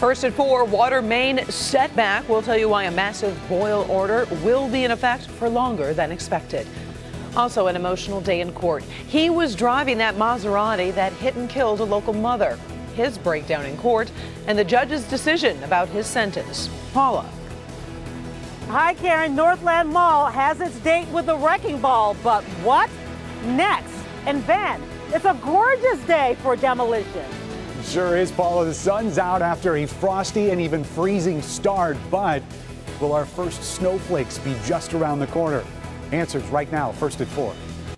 First at 4, water main setback. We'll tell you why a massive boil order will be in effect for longer than expected. Also, an emotional day in court. He was driving that Maserati that hit and killed a local mother. His breakdown in court and the judge's decision about his sentence. Paula. Hi, Karen. Northland Mall has its date with the wrecking ball, but what next? And Ben, it's a gorgeous day for demolition. Sure is, Paula. The sun's out after a frosty and even freezing start, but will our first snowflakes be just around the corner? Answers right now, First at 4.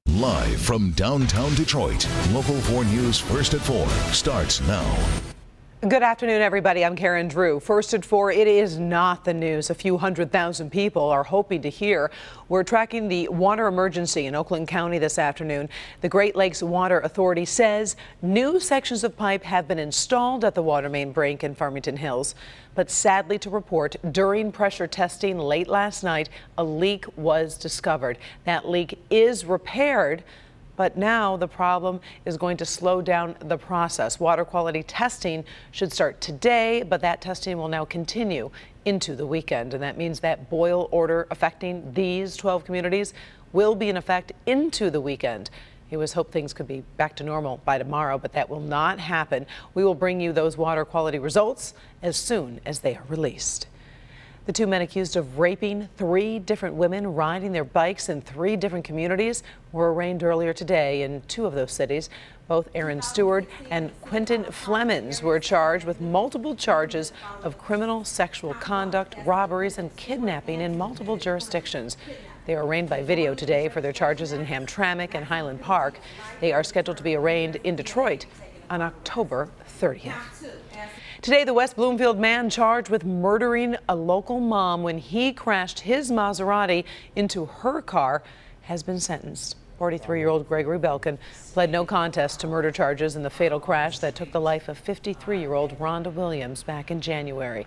Live from downtown Detroit, Local 4 News First at 4 starts now. Good afternoon, everybody. I'm Karen Drew. First at 4, it is not the news a few 100,000 people are hoping to hear. We're tracking the water emergency in Oakland County this afternoon. The Great Lakes Water Authority says new sections of pipe have been installed at the water main break in Farmington Hills. But sadly to report, during pressure testing late last night, a leak was discovered. That leak is repaired, but now the problem is going to slow down the process. Water quality testing should start today, but that testing will now continue into the weekend. And that means that boil order affecting these 12 communities will be in effect into the weekend. He was hoped things could be back to normal by tomorrow, but that will not happen. We will bring you those water quality results as soon as they are released. The 2 men accused of raping 3 different women riding their bikes in 3 different communities were arraigned earlier today in 2 of those cities. Both Aaron Stewart and Quentin Flemons were charged with multiple charges of criminal sexual conduct, robberies, and kidnapping in multiple jurisdictions. They are arraigned by video today for their charges in Hamtramck and Highland Park. They are scheduled to be arraigned in Detroit on October 30th. Today, the West Bloomfield man charged with murdering a local mom when he crashed his Maserati into her car has been sentenced. 43-year-old Gregory Belkin pled no contest to murder charges in the fatal crash that took the life of 53-year-old Rhonda Williams back in January.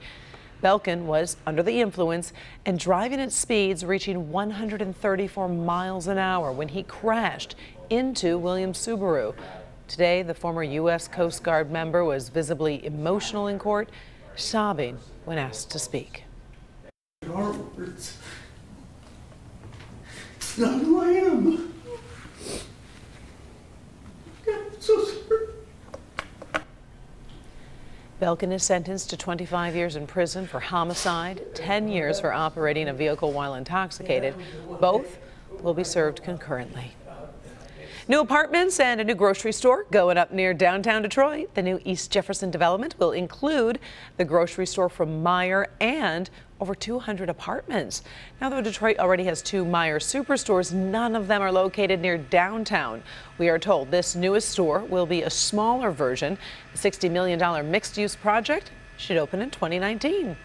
Belkin was under the influence and driving at speeds reaching 134 miles an hour when he crashed into Williams' Subaru. Today, the former U.S. Coast Guard member was visibly emotional in court, sobbing when asked to speak. It's not who I am. I'm so sorry. Belkin is sentenced to 25 years in prison for homicide, 10 years for operating a vehicle while intoxicated. Both will be served concurrently. New apartments and a new grocery store going up near downtown Detroit. The new East Jefferson development will include the grocery store from Meijer and over 200 apartments. Now, though Detroit already has 2 Meijer superstores, none of them are located near downtown. We are told this newest store will be a smaller version. The $60 million mixed-use project should open in 2019.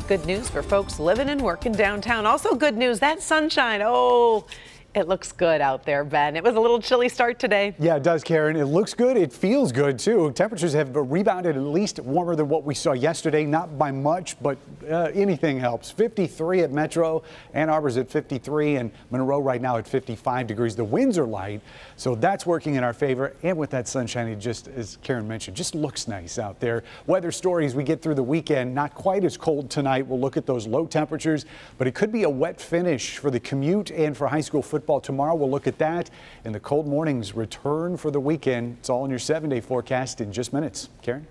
Good news for folks living and working downtown. Also good news, that sunshine. Oh, it looks good out there, Ben. It was a little chilly start today. Yeah, it does, Karen. It looks good. It feels good, too. Temperatures have rebounded at least warmer than what we saw yesterday. Not by much, but anything helps. 53 at Metro. Ann Arbor's at 53, and Monroe right now at 55 degrees. The winds are light, so that's working in our favor. And with that sunshine, it just, as Karen mentioned, just looks nice out there. Weather stories we get through the weekend. Not quite as cold tonight. We'll look at those low temperatures, but it could be a wet finish for the commute and for high school football tomorrow. We'll look at that, and the cold mornings return for the weekend. It's all in your 7-day forecast in just minutes. Karen?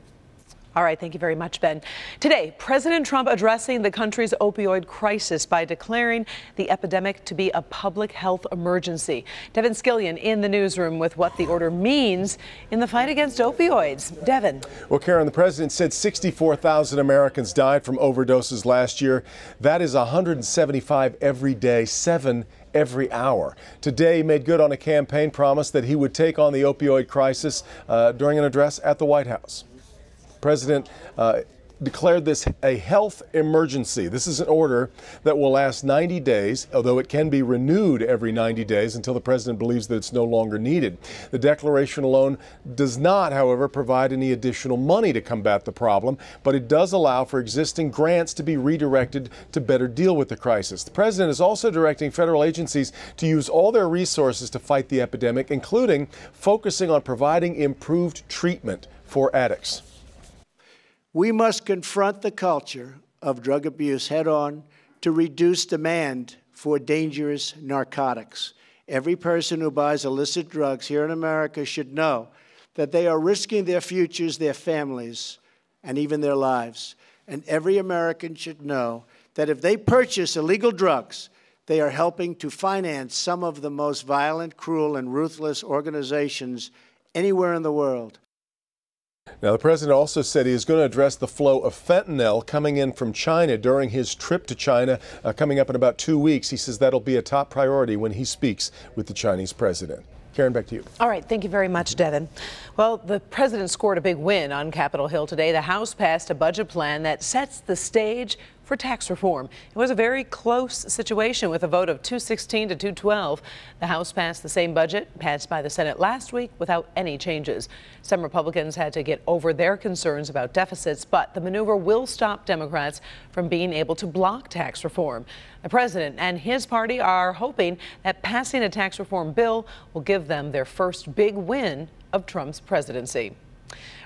All right, thank you very much, Ben. Today, President Trump addressing the country's opioid crisis by declaring the epidemic to be a public health emergency. Devin Skillion in the newsroom with what the order means in the fight against opioids. Devin. Well, Karen, the president said 64,000 Americans died from overdoses last year. That is 175 every day, 7 every hour. Today, he made good on a campaign promise that he would take on the opioid crisis during an address at the White House. President declared this a health emergency. This is an order that will last 90 days, although it can be renewed every 90 days until the president believes that it's no longer needed. The declaration alone does not, however, provide any additional money to combat the problem, but it does allow for existing grants to be redirected to better deal with the crisis. The president is also directing federal agencies to use all their resources to fight the epidemic, including focusing on providing improved treatment for addicts. We must confront the culture of drug abuse head-on to reduce demand for dangerous narcotics. Every person who buys illicit drugs here in America should know that they are risking their futures, their families, and even their lives. And every American should know that if they purchase illegal drugs, they are helping to finance some of the most violent, cruel, and ruthless organizations anywhere in the world. Now, the president also said he is going to address the flow of fentanyl coming in from China during his trip to China coming up in about 2 weeks. He says that'll be a top priority when he speaks with the Chinese president. Karen, back to you. All right. Thank you very much, Devin. Well, the president scored a big win on Capitol Hill today. The House passed a budget plan that sets the stage for tax reform. It was a very close situation with a vote of 216 to 212. The House passed the same budget passed by the Senate last week without any changes. Some Republicans had to get over their concerns about deficits, but the maneuver will stop Democrats from being able to block tax reform. The president and his party are hoping that passing a tax reform bill will give them their first big win of Trump's presidency.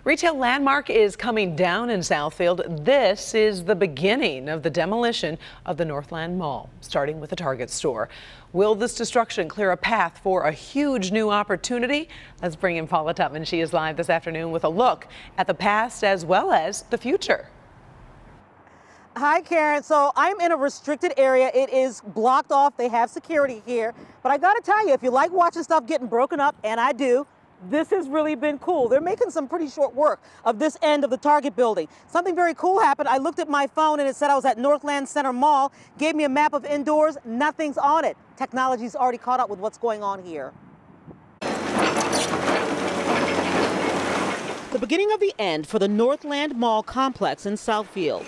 Retail Landmark is coming down in Southfield. This is the beginning of the demolition of the Northland Mall, starting with the Target store. Will this destruction clear a path for a huge new opportunity? Let's bring in Paula Tutman. She is live this afternoon with a look at the past as well as the future. Hi, Karen. So I'm in a restricted area. It is blocked off. They have security here. But I got to tell you, if you like watching stuff getting broken up, and I do, this has really been cool. They're making some pretty short work of this end of the Target building. Something very cool happened. I looked at my phone and it said I was at Northland Center Mall, gave me a map of indoors. Nothing's on it. Technology's already caught up with what's going on here. The beginning of the end for the Northland Mall complex in Southfield.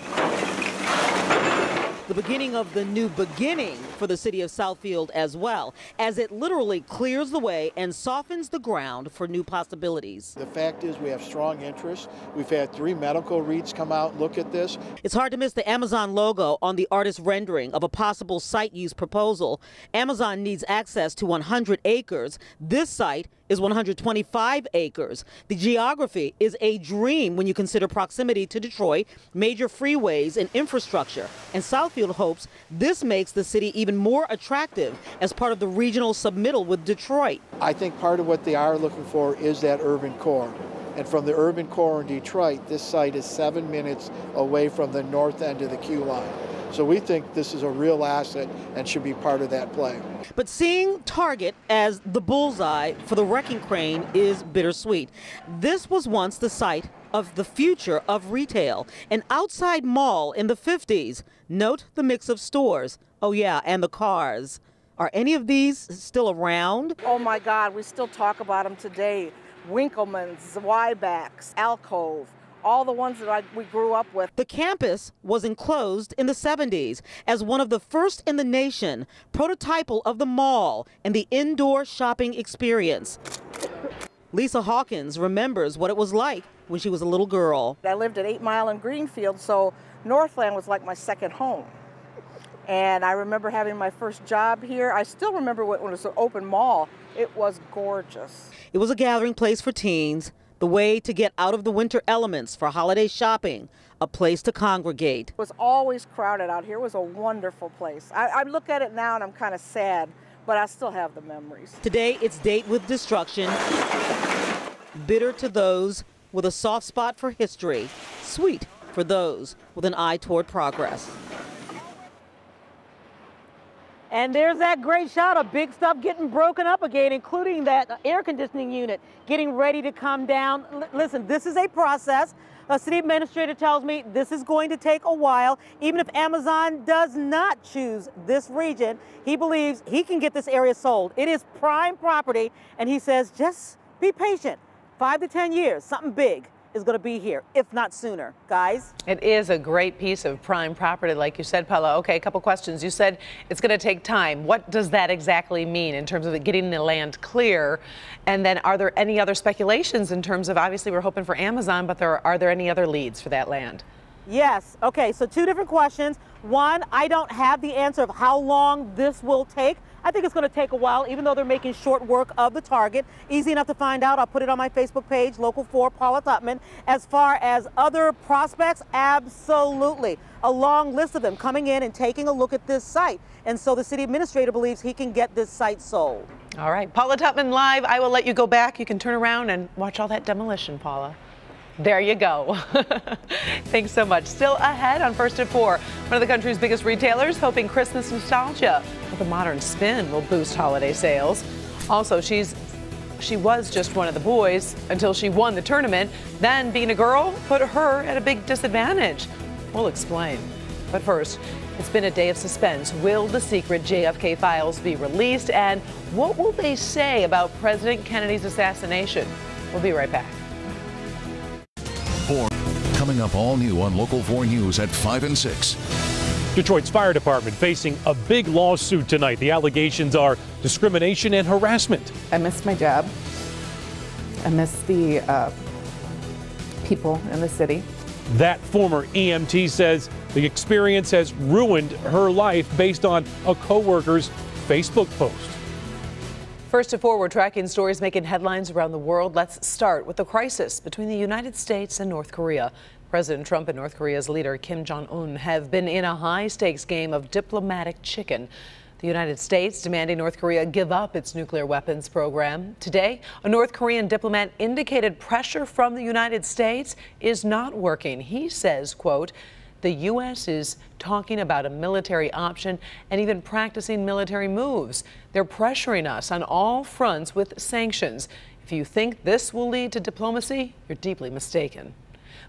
The beginning of the new beginning for the city of Southfield as well, as it literally clears the way and softens the ground for new possibilities. The fact is we have strong interest. We've had 3 medical REITs come out and look at this. It's hard to miss the Amazon logo on the artist's rendering of a possible site use proposal. Amazon needs access to 100 acres. This site is 125 acres. The geography is a dream when you consider proximity to Detroit, major freeways and infrastructure. And Southfield hopes this makes the city even more attractive as part of the regional submittal with Detroit. I think part of what they are looking for is that urban core. And from the urban core in Detroit, this site is 7 minutes away from the north end of the Q line. So we think this is a real asset and should be part of that play. But seeing Target as the bullseye for the wrecking crane is bittersweet. This was once the site of the future of retail, an outside mall in the 50s. Note the mix of stores. Oh yeah, and the cars. Are any of these still around? Oh my God, we still talk about them today. Winkleman's, Zweiback's, Alcove. All the ones that we grew up with. The campus was enclosed in the 70s as one of the first in the nation, prototypal of the mall and the indoor shopping experience. Lisa Hawkins remembers what it was like when she was a little girl. I lived at 8 Mile and Greenfield, so Northland was like my second home. And I remember having my first job here. I still remember when it was an open mall. It was gorgeous. It was a gathering place for teens, the way to get out of the winter elements for holiday shopping, a place to congregate. It was always crowded out here. It was a wonderful place. I look at it now and I'm kind of sad, but I still have the memories. Today it's date with destruction, bitter to those with a soft spot for history, sweet for those with an eye toward progress. And there's that great shot of big stuff getting broken up again, including that air conditioning unit getting ready to come down. Listen, this is a process. A city administrator tells me this is going to take a while. Even if Amazon does not choose this region, he believes he can get this area sold. It is prime property, and he says just be patient. 5 to 10 years, something big is going to be here, if not sooner. Guys? It is a great piece of prime property, like you said, Paula. Okay, a couple questions. You said it's going to take time. What does that exactly mean in terms of getting the land clear? And then are there any other speculations in terms of, obviously we're hoping for Amazon, but are there any other leads for that land? Yes. Okay, so 2 different questions. One, I don't have the answer of how long this will take, I think it's going to take a while, even though they're making short work of the target. Easy enough to find out. I'll put it on my Facebook page, Local 4 Paula Tutman. As far as other prospects, absolutely. A long list of them coming in and taking a look at this site. And so the city administrator believes he can get this site sold. All right, Paula Tutman live. I will let you go back. You can turn around and watch all that demolition, Paula. There you go. Thanks so much. Still ahead on First at 4, one of the country's biggest retailers hoping Christmas nostalgia with a modern spin will boost holiday sales. Also, she was just one of the boys until she won the tournament. Then being a girl put her at a big disadvantage. We'll explain. But first, it's been a day of suspense. Will the secret JFK files be released? And what will they say about President Kennedy's assassination? We'll be right back. Coming up all new on Local 4 News at 5 and 6. Detroit's fire department facing a big lawsuit tonight. The allegations are discrimination and harassment. I missed my job. I missed the people in the city. That former EMT says the experience has ruined her life based on a coworker's Facebook post. First at 4, we're tracking stories making headlines around the world. Let's start with the crisis between the United States and North Korea. President Trump and North Korea's leader Kim Jong-un have been in a high-stakes game of diplomatic chicken. The United States demanding North Korea give up its nuclear weapons program. Today, a North Korean diplomat indicated pressure from the United States is not working. He says, quote, the U.S. is talking about a military option and even practicing military moves. They're pressuring us on all fronts with sanctions. If you think this will lead to diplomacy, you're deeply mistaken.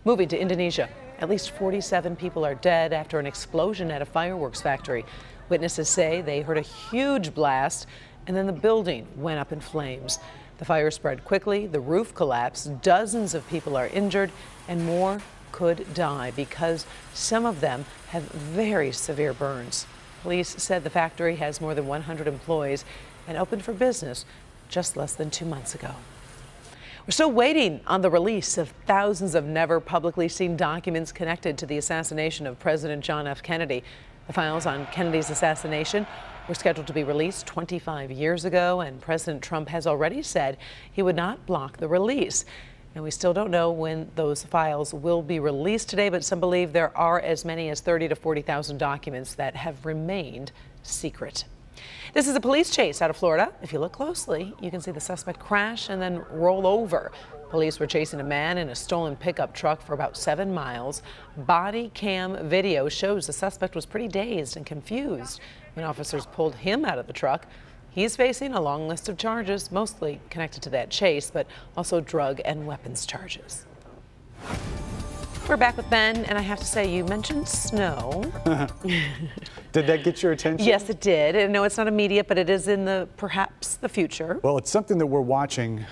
Moving to Indonesia, at least 47 people are dead after an explosion at a fireworks factory. Witnesses say they heard a huge blast and then the building went up in flames. The fire spread quickly, the roof collapsed, dozens of people are injured, and more could die because some of them have very severe burns. Police said the factory has more than 100 employees and opened for business just less than 2 months ago. We're still waiting on the release of thousands of never publicly seen documents connected to the assassination of President John F. Kennedy. The files on Kennedy's assassination were scheduled to be released 25 years ago, and President Trump has already said he would not block the release. And we still don't know when those files will be released today, but some believe there are as many as 30,000 to 40,000 documents that have remained secret. This is a police chase out of Florida. If you look closely, you can see the suspect crash and then roll over. Police were chasing a man in a stolen pickup truck for about 7 miles. Body cam video shows the suspect was pretty dazed and confused when officers pulled him out of the truck. He's facing a long list of charges, mostly connected to that chase, but also drug and weapons charges. We're back with Ben, and I have to say, you mentioned snow. Did that get your attention? Yes, it did. And no, it's not immediate, but it is in perhaps the future. Well, it's something that we're watching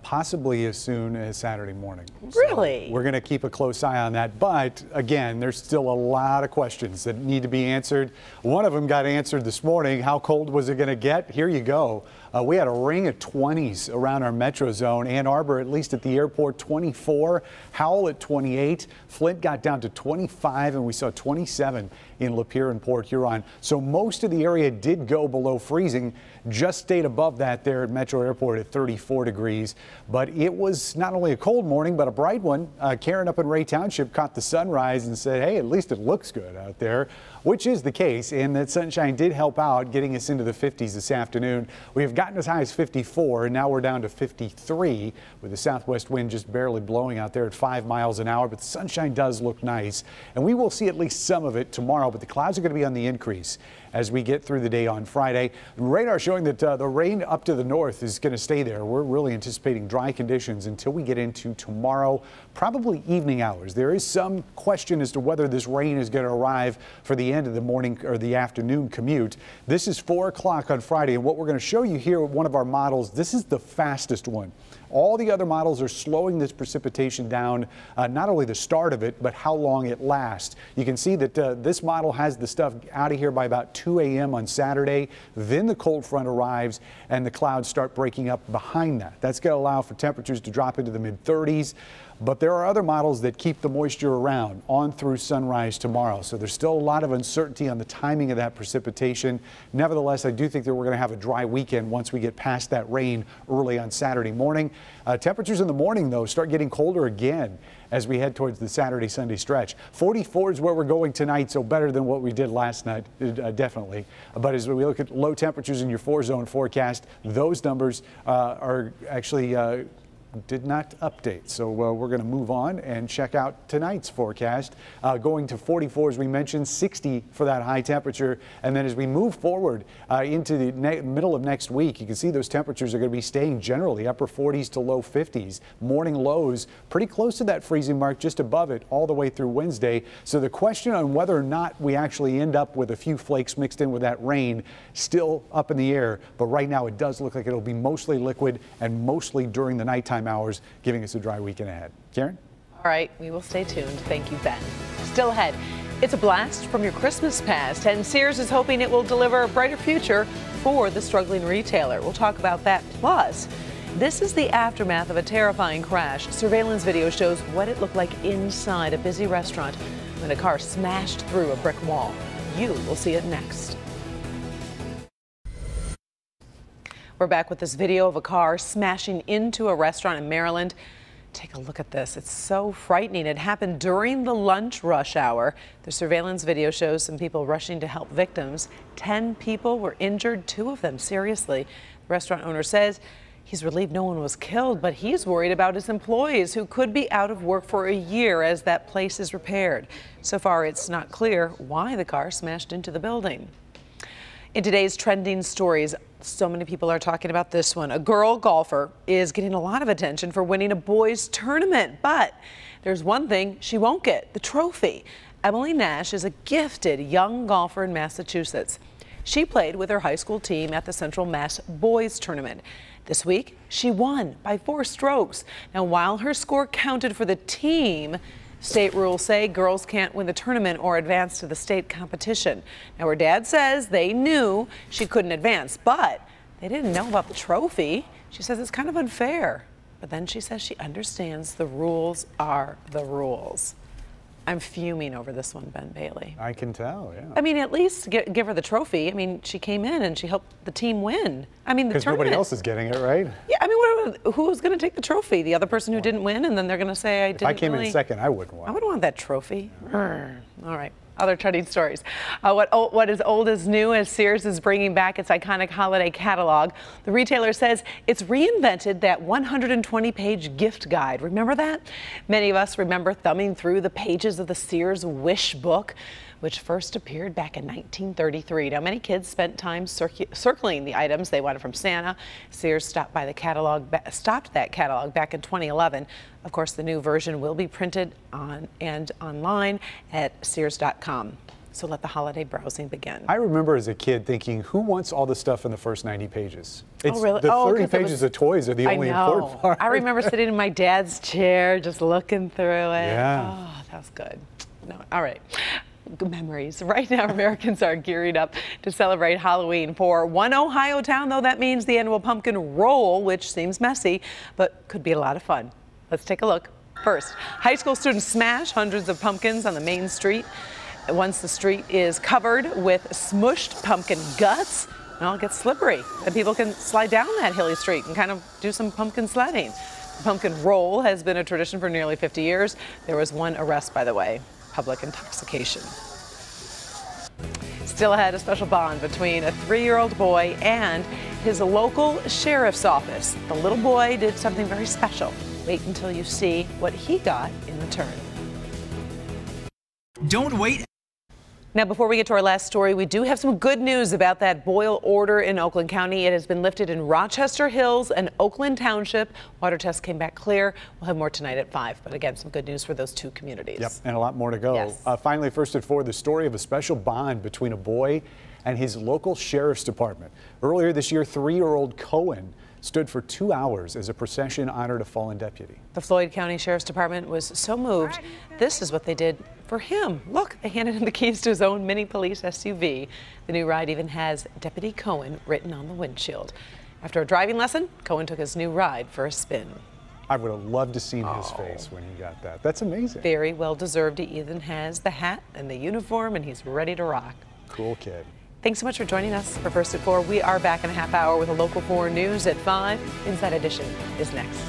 possibly as soon as Saturday morning. Really? So we're going to keep a close eye on that. But again, there's still a lot of questions that need to be answered. One of them got answered this morning. How cold was it going to get? Here you go. We had a ring of 20s around our metro zone. Ann Arbor, at least at the airport, 24. Howell at 28. Flint got down to 25, and we saw 27 in Lapeer and Port Huron. So most of the area did go below freezing. Just stayed above that there at Metro Airport at 34 degrees. But it was not only a cold morning, but a bright one. Karen up in Ray Township caught the sunrise and said, hey, at least it looks good out there, which is the case. And that sunshine did help out getting us into the 50s this afternoon. We have gotten as high as 54, and now we're down to 53 with the southwest wind just barely blowing out there at 5 miles an hour. But the sunshine does look nice, and we will see at least some of it tomorrow. But the clouds are going to be on the increase as we get through the day on Friday. Radar showing that the rain up to the north is going to stay there. We're really anticipating dry conditions until we get into tomorrow, probably evening hours. There is some question as to whether this rain is going to arrive for the end of the morning or the afternoon commute. This is 4 o'clock on Friday, and what we're going to show you here with one of our models, this is the fastest one. All the other models are slowing this precipitation down, not only the start of it, but how long it lasts. You can see that this model has the stuff out of here by about 2 2 a.m. on Saturday. Then the cold front arrives and the clouds start breaking up behind that. That's going to allow for temperatures to drop into the mid-30s. But there are other models that keep the moisture around on through sunrise tomorrow. So there's still a lot of uncertainty on the timing of that precipitation. Nevertheless, I do think that we're going to have a dry weekend once we get past that rain early on Saturday morning. Temperatures in the morning, though, start getting colder again as we head towards the Saturday-Sunday stretch. 44 is where we're going tonight, so better than what we did last night, definitely. But as we look at low temperatures in your 4-zone forecast, those numbers are actually did not update. So we're going to move on and check out tonight's forecast. Going to 44, as we mentioned, 60 for that high temperature. And then as we move forward into the middle of next week, you can see those temperatures are going to be staying generally upper 40s to low 50s. Morning lows pretty close to that freezing mark, just above it all the way through Wednesday. So the question on whether or not we actually end up with a few flakes mixed in with that rain still up in the air. But right now it does look like it'll be mostly liquid and mostly during the nighttime hours, giving us a dry weekend ahead. Karen? All right, we will stay tuned. Thank you, Ben. Still ahead, it's a blast from your Christmas past, and Sears is hoping it will deliver a brighter future for the struggling retailer. We'll talk about that. Plus, this is the aftermath of a terrifying crash. Surveillance video shows what it looked like inside a busy restaurant when a car smashed through a brick wall. You will see it next. We're back with this video of a car smashing into a restaurant in Maryland. Take a look at this. It's so frightening. It happened during the lunch rush hour. The surveillance video shows some people rushing to help victims. 10 people were injured, 2 of them seriously. The restaurant owner says he's relieved no one was killed, but he's worried about his employees who could be out of work for a year as that place is repaired. So far, it's not clear why the car smashed into the building. In today's trending stories, so many people are talking about this one. A girl golfer is getting a lot of attention for winning a boys tournament, but there's one thing she won't get: the trophy. Emily Nash is a gifted young golfer in Massachusetts. She played with her high school team at the Central Mass Boys Tournament. This week, she won by 4 strokes. Now, while her score counted for the team, state rules say girls can't win the tournament or advance to the state competition. Now, her dad says they knew she couldn't advance, but they didn't know about the trophy. She says it's kind of unfair. But then she says she understands the rules are the rules. I'm fuming over this one, Ben Bailey. I can tell, yeah. I mean, at least give her the trophy. I mean, she came in and she helped the team win. I mean, the tournament. Because nobody else is getting it, right? Yeah, I mean, who's going to take the trophy? The other person who didn't win, and then they're going to say, If I came in second, I wouldn't want it. I would want that trophy. Yeah. All right. Other trending stories. What is old is new as Sears is bringing back its iconic holiday catalog. The retailer says it's reinvented that 120-page gift guide. Remember that? Many of us remember thumbing through the pages of the Sears Wish book, which first appeared back in 1933. Now, many kids spent time circling the items they wanted from Santa. Sears stopped that catalog back in 2011. Of course, the new version will be printed on and online at Sears.com. So let the holiday browsing begin. I remember as a kid thinking, who wants all the stuff in the first 90 pages? Oh, really? The 30 pages of toys are the only important part. I remember sitting in my dad's chair just looking through it. Yeah. Oh, that was good. No, all right. Good memories. Right now, Americans are gearing up to celebrate Halloween. For one Ohio town, though, that means the annual pumpkin roll, which seems messy, but could be a lot of fun. Let's take a look. First, high school students smash hundreds of pumpkins on the main street. Once the street is covered with smushed pumpkin guts, well, it gets slippery, and people can slide down that hilly street and kind of do some pumpkin sledding. The pumpkin roll has been a tradition for nearly 50 years. There was one arrest, by the way. Public intoxication. Still ahead, a special bond between a 3-year-old boy and his local sheriff's office. The little boy did something very special. Wait until you see what he got in return. Don't wait. Now, before we get to our last story, we do have some good news about that boil order in Oakland County. It has been lifted in Rochester Hills and Oakland Township. Water tests came back clear. We'll have more tonight at 5. But again, some good news for those 2 communities. Yep, and a lot more to go. Yes. Finally, first at 4, the story of a special bond between a boy and his local sheriff's department. Earlier this year, 3-year-old Cohen stood for 2 hours as a procession honored a fallen deputy. The Floyd County Sheriff's Department was so moved. This is what they did for him. Look, they handed him the keys to his own mini police SUV. The new ride even has Deputy Cohen written on the windshield. After a driving lesson, Cohen took his new ride for a spin. I would have loved to seen his face when he got that. That's amazing. Very well deserved. He even has the hat and the uniform, and he's ready to rock. Cool kid. Thanks so much for joining us for First at 4. We are back in a half hour with a Local 4 News at 5. Inside Edition is next.